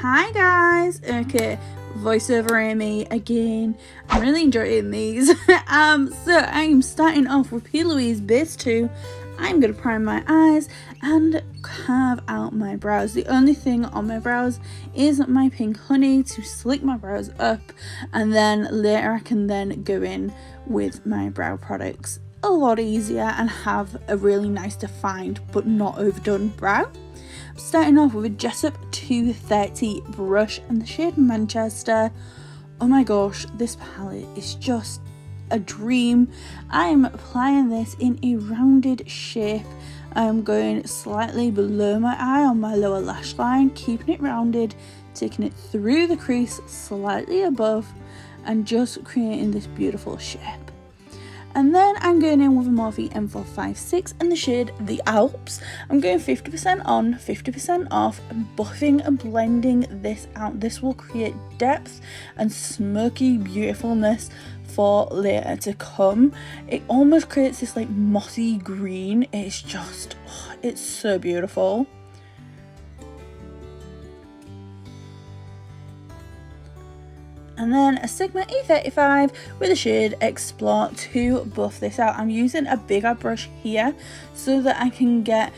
Hi guys. Okay, voiceover Amy again. I'm really enjoying these. So I'm starting off with PLOUISE Base 2. I'm going to prime my eyes and carve out my brows. The only thing on my brows is my pink honey to slick my brows up, and then later I can then go in with my brow products a lot easier and have a really nice defined but not overdone brow. I'm starting off with a Jessup 230 brush and the shade Manchester. Oh my gosh, this palette is just a dream. I'm applying this in a rounded shape. I'm going slightly below my eye on my lower lash line, keeping it rounded, taking it through the crease slightly above, and just creating this beautiful shape. And then I'm going in with a Morphe M456 and the shade The Alps. I'm going 50% on, 50% off, and buffing and blending this out. This will create depth and smoky beautifulness for later to come. It almost creates this like mossy green. It's just, oh, it's so beautiful. And then a Sigma E35 with the shade Explore to buff this out. I'm using a bigger brush here so that I can get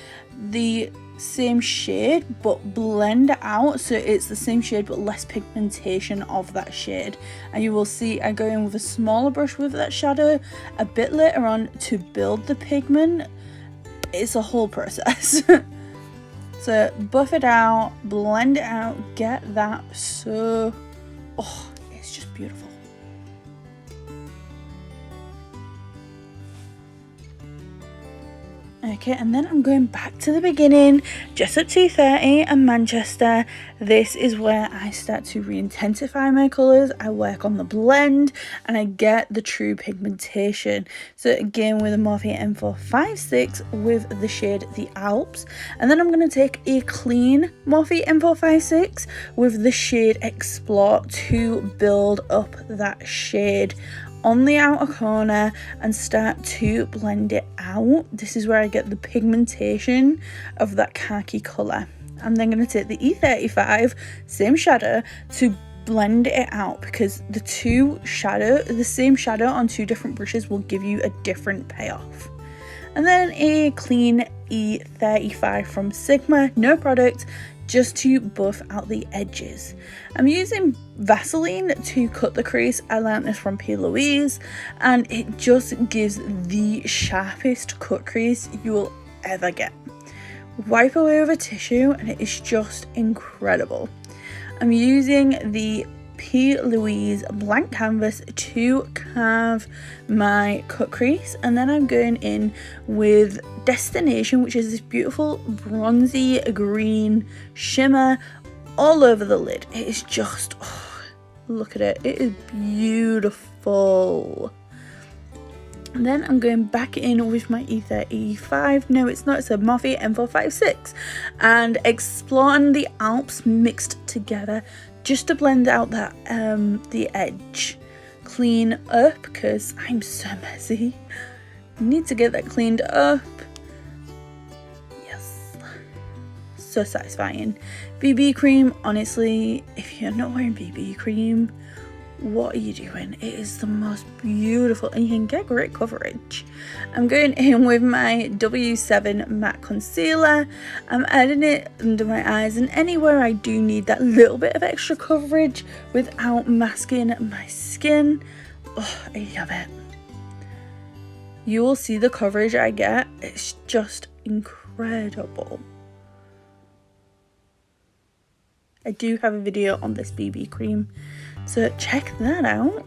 the same shade but blend it out so it's the same shade but less pigmentation of that shade. And you will see I go in with a smaller brush with that shadow a bit later on to build the pigment. It's a whole process. So buff it out, blend it out, get that so, oh, it's just beautiful. Okay, and then I'm going back to the beginning, Jessup 230 and Manchester. This is where I start to re-intensify my colours. I work on the blend and I get the true pigmentation. So again with a Morphe M456 with the shade The Alps. And then I'm going to take a clean Morphe M456 with the shade Explore to build up that shade on the outer corner and start to blend it out. This is where I get the pigmentation of that khaki colour. I'm then going to take the E35, same shadow, to blend it out because the same shadow on two different brushes will give you a different payoff. And then a clean E35 from Sigma, no product, just to buff out the edges. I'm using Vaseline to cut the crease. I learned this from PLOUISE and it just gives the sharpest cut crease you will ever get. Wipe away with a tissue and it is just incredible. I'm using the PLOUISE blank canvas to carve my cut crease, and then I'm going in with Destination, which is this beautiful bronzy green shimmer all over the lid. It is just, oh, look at it, it is beautiful. And then I'm going back in with my E35, no it's not, it's a Morphe M456, and exploring the Alps mixed together just to blend out that the edge. Clean up because I'm so messy. Need to get that cleaned up. Yes, so satisfying. BB cream, honestly, if you're not wearing BB cream, what are you doing? It is the most beautiful and you can get great coverage. I'm going in with my W7 matte concealer. I'm adding it under my eyes and anywhere I do need that little bit of extra coverage without masking my skin. Oh, I love it. You will see the coverage I get. It's just incredible. I do have a video on this BB cream, so check that out.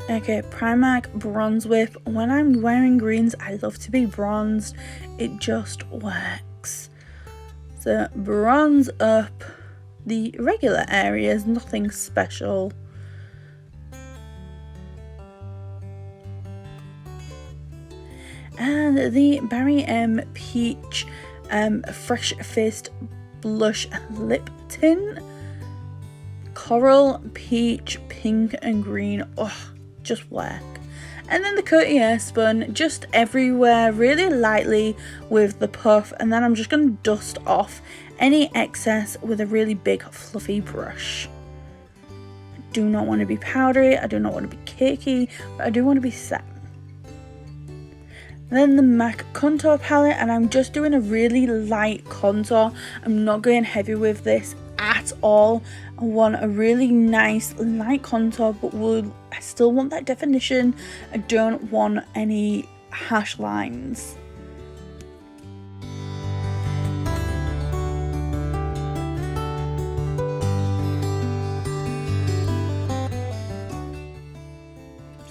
Okay, Primark Bronze Whip. When I'm wearing greens, I love to be bronzed. It just works. So bronze up the regular areas, nothing special. And the Barry M Peach Fresh Faced Blush and Lip Tint. Coral, peach, pink and green. Oh, just work. And then the Courtier spun just everywhere really lightly with the puff, and then I'm just going to dust off any excess with a really big fluffy brush. I do not want to be powdery, I do not want to be cakey, but I do want to be set. Then the MAC contour palette, and I'm just doing a really light contour. I'm not going heavy with this at all. I want a really nice light contour, but I still want that definition. I don't want any harsh lines.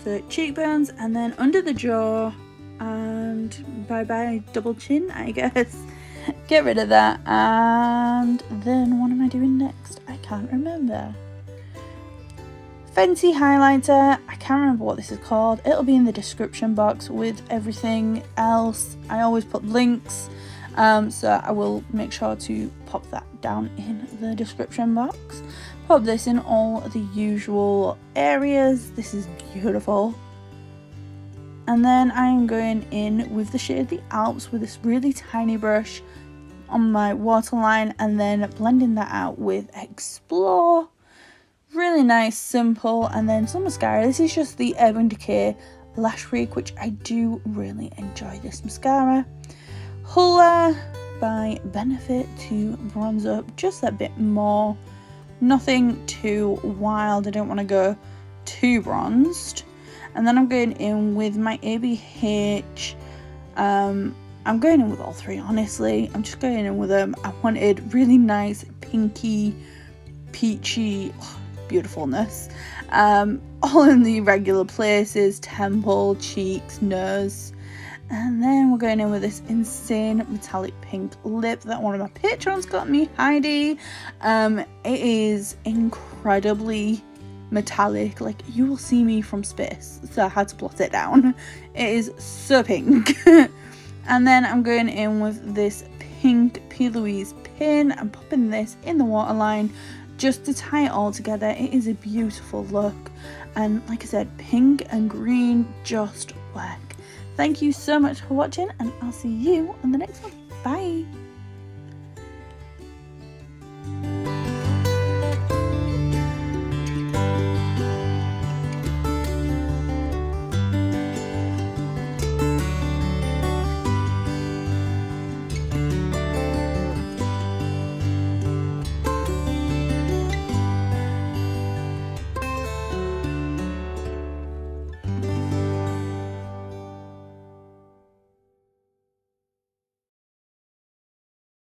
So cheekbones, and then under the jaw, and bye bye double chin, I guess. Get rid of that. And then what am I doing next? I can't remember. Fenty highlighter. I can't remember what this is called. It'll be in the description box with everything else. I always put links, so I will make sure to pop that down in the description box. Pop this in all the usual areas. This is beautiful. And then I'm going in with the shade The Alps with this really tiny brush on my waterline, and then blending that out with Explore. Really nice, simple. And then some mascara. This is just the Urban Decay Lash Freak, which I do really enjoy this mascara. Hoola by Benefit to bronze up just a bit more. Nothing too wild. I don't want to go too bronzed. And then I'm going in with my ABH. I'm going in with all three, honestly. I'm just going in with them. I wanted really nice pinky, peachy beautifulness. All in the regular places: temple, cheeks, nose. And then we're going in with this insane metallic pink lip that one of my patrons got me, Heidi. It is incredibly metallic, like you will see me from space, so I had to blot it down. It is so pink. And then I'm going in with this pink PLOUISE pin and popping this in the waterline just to tie it all together. It is a beautiful look, and like I said, pink and green just work. Thank you so much for watching, and I'll see you on the next one. Bye.